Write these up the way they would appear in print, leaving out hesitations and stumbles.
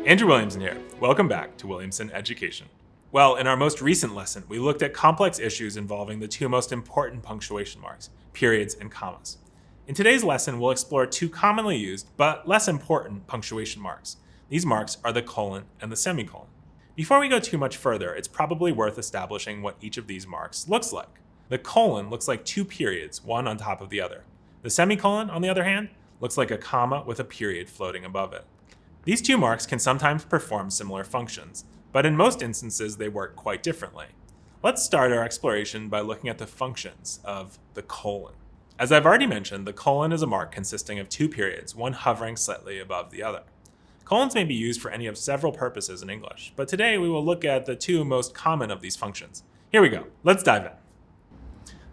Andrew Williamson here. Welcome back to Williamson Education. Well, in our most recent lesson, we looked at complex issues involving the two most important punctuation marks, periods and commas. In today's lesson, we'll explore two commonly used, but less important punctuation marks. These marks are the colon and the semicolon. Before we go too much further, it's probably worth establishing what each of these marks looks like. The colon looks like two periods, one on top of the other. The semicolon, on the other hand, looks like a comma with a period floating above it. These two marks can sometimes perform similar functions, but in most instances they work quite differently. Let's start our exploration by looking at the functions of the colon. As I've already mentioned, the colon is a mark consisting of two periods, one hovering slightly above the other. Colons may be used for any of several purposes in English, but today we will look at the two most common of these functions. Here we go. Let's dive in.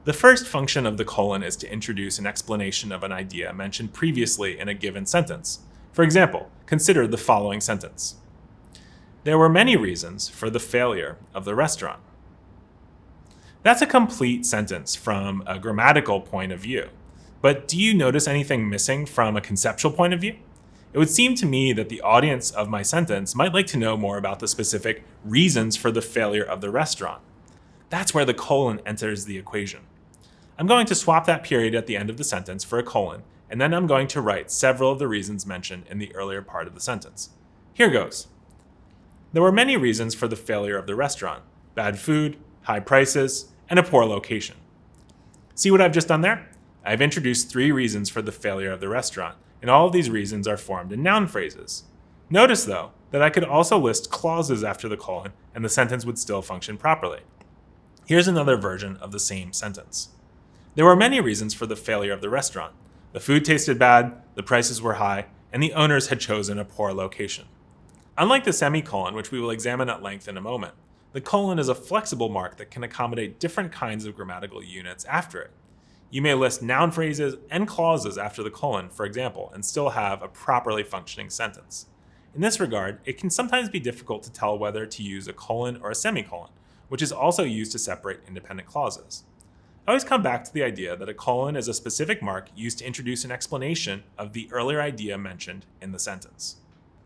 The first function of the colon is to introduce an explanation of an idea mentioned previously in a given sentence. For example, consider the following sentence. There were many reasons for the failure of the restaurant. That's a complete sentence from a grammatical point of view. But do you notice anything missing from a conceptual point of view? It would seem to me that the audience of my sentence might like to know more about the specific reasons for the failure of the restaurant. That's where the colon enters the equation. I'm going to swap that period at the end of the sentence for a colon, and then I'm going to write several of the reasons mentioned in the earlier part of the sentence. Here goes. There were many reasons for the failure of the restaurant: bad food, high prices, and a poor location. See what I've just done there? I've introduced three reasons for the failure of the restaurant, and all of these reasons are formed in noun phrases. Notice, though, that I could also list clauses after the colon, and the sentence would still function properly. Here's another version of the same sentence. There were many reasons for the failure of the restaurant. The food tasted bad, the prices were high, and the owners had chosen a poor location. Unlike the semicolon, which we will examine at length in a moment, the colon is a flexible mark that can accommodate different kinds of grammatical units after it. You may list noun phrases and clauses after the colon, for example, and still have a properly functioning sentence. In this regard, it can sometimes be difficult to tell whether to use a colon or a semicolon, which is also used to separate independent clauses. I always come back to the idea that a colon is a specific mark used to introduce an explanation of the earlier idea mentioned in the sentence.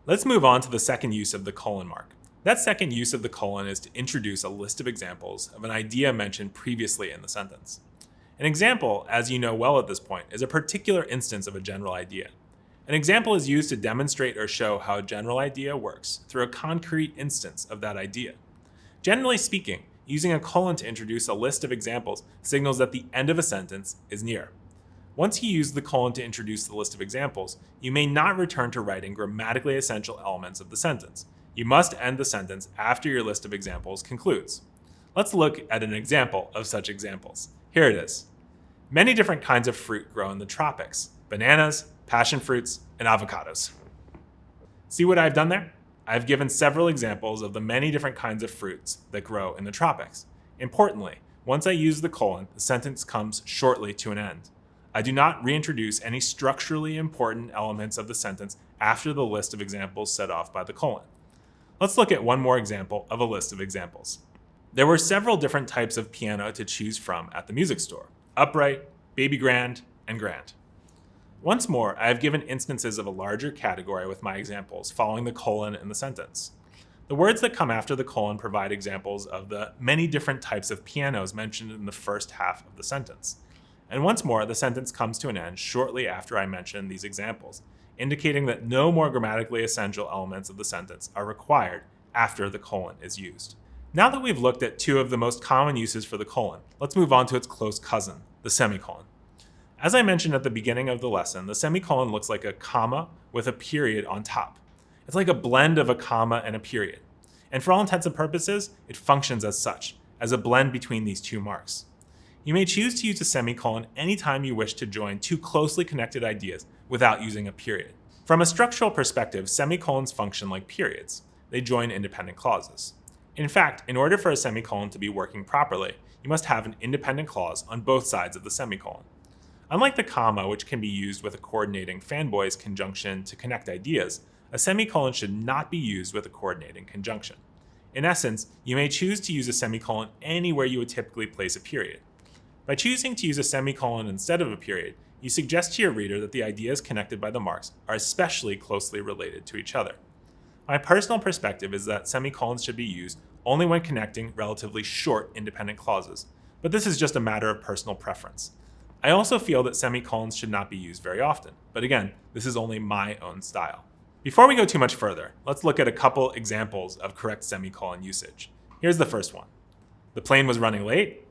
Let's move on to the second use of the colon mark. That second use of the colon is to introduce a list of examples of an idea mentioned previously in the sentence. An example, as you know well at this point, is a particular instance of a general idea. An example is used to demonstrate or show how a general idea works through a concrete instance of that idea. Generally speaking, using a colon to introduce a list of examples signals that the end of a sentence is near. Once you use the colon to introduce the list of examples, you may not return to writing grammatically essential elements of the sentence. You must end the sentence after your list of examples concludes. Let's look at an example of such examples. Here it is. Many different kinds of fruit grow in the tropics: bananas, passion fruits, and avocados. See what I've done there? I've given several examples of the many different kinds of fruits that grow in the tropics. Importantly, once I use the colon, the sentence comes shortly to an end. I do not reintroduce any structurally important elements of the sentence after the list of examples set off by the colon. Let's look at one more example of a list of examples. There were several different types of piano to choose from at the music store: upright, baby grand, and grand. Once more, I have given instances of a larger category with my examples following the colon in the sentence. The words that come after the colon provide examples of the many different types of pianos mentioned in the first half of the sentence. And once more, the sentence comes to an end shortly after I mention these examples, indicating that no more grammatically essential elements of the sentence are required after the colon is used. Now that we've looked at two of the most common uses for the colon, let's move on to its close cousin, the semicolon. As I mentioned at the beginning of the lesson, the semicolon looks like a comma with a period on top. It's like a blend of a comma and a period. And for all intents and purposes, it functions as such, as a blend between these two marks. You may choose to use a semicolon anytime you wish to join two closely connected ideas without using a period. From a structural perspective, semicolons function like periods. They join independent clauses. In fact, in order for a semicolon to be working properly, you must have an independent clause on both sides of the semicolon. Unlike the comma, which can be used with a coordinating fanboys conjunction to connect ideas, a semicolon should not be used with a coordinating conjunction. In essence, you may choose to use a semicolon anywhere you would typically place a period. By choosing to use a semicolon instead of a period, you suggest to your reader that the ideas connected by the marks are especially closely related to each other. My personal perspective is that semicolons should be used only when connecting relatively short independent clauses, but this is just a matter of personal preference. I also feel that semicolons should not be used very often, but again, this is only my own style. Before we go too much further, let's look at a couple examples of correct semicolon usage. Here's the first one. The plane was running late.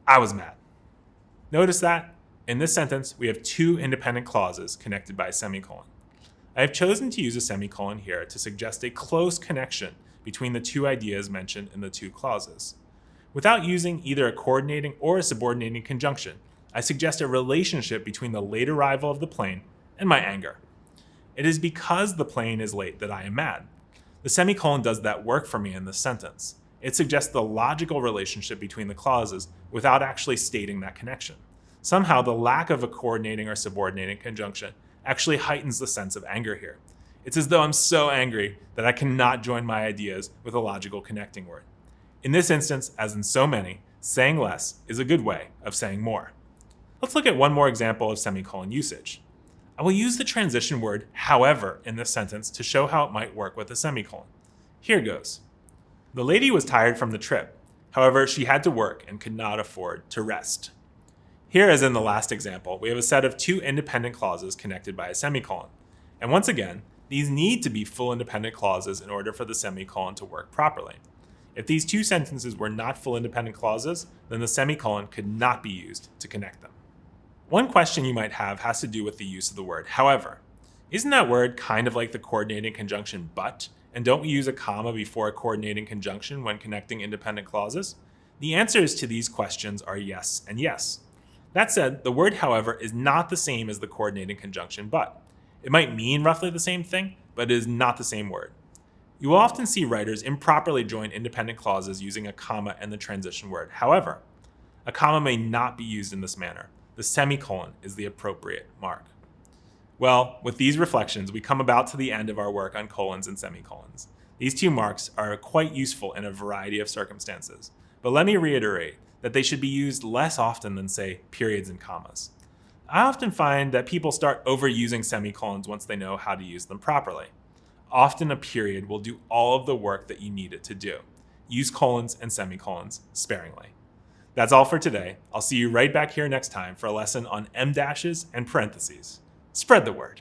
I was mad. Notice that in this sentence, we have two independent clauses connected by a semicolon. I have chosen to use a semicolon here to suggest a close connection between the two ideas mentioned in the two clauses. Without using either a coordinating or a subordinating conjunction, I suggest a relationship between the late arrival of the plane and my anger. It is because the plane is late that I am mad. The semicolon does that work for me in this sentence. It suggests the logical relationship between the clauses without actually stating that connection. Somehow, the lack of a coordinating or subordinating conjunction actually heightens the sense of anger here. It's as though I'm so angry that I cannot join my ideas with a logical connecting word. In this instance, as in so many, saying less is a good way of saying more. Let's look at one more example of semicolon usage. I will use the transition word however in this sentence to show how it might work with a semicolon. Here goes. The lady was tired from the trip. However, she had to work and could not afford to rest. Here, as in the last example, we have a set of two independent clauses connected by a semicolon. And once again, these need to be full independent clauses in order for the semicolon to work properly. If these two sentences were not full independent clauses, then the semicolon could not be used to connect them. One question you might have has to do with the use of the word however. Isn't that word kind of like the coordinating conjunction but? And don't we use a comma before a coordinating conjunction when connecting independent clauses? The answers to these questions are yes and yes. That said, the word however is not the same as the coordinating conjunction but. It might mean roughly the same thing, but it is not the same word. You will often see writers improperly join independent clauses using a comma and the transition word however. A comma may not be used in this manner. The semicolon is the appropriate mark. Well, with these reflections, we come about to the end of our work on colons and semicolons. These two marks are quite useful in a variety of circumstances, but let me reiterate that they should be used less often than, say, periods and commas. I often find that people start overusing semicolons once they know how to use them properly. Often a period will do all of the work that you need it to do. Use colons and semicolons sparingly. That's all for today. I'll see you right back here next time for a lesson on em dashes and parentheses. Spread the word.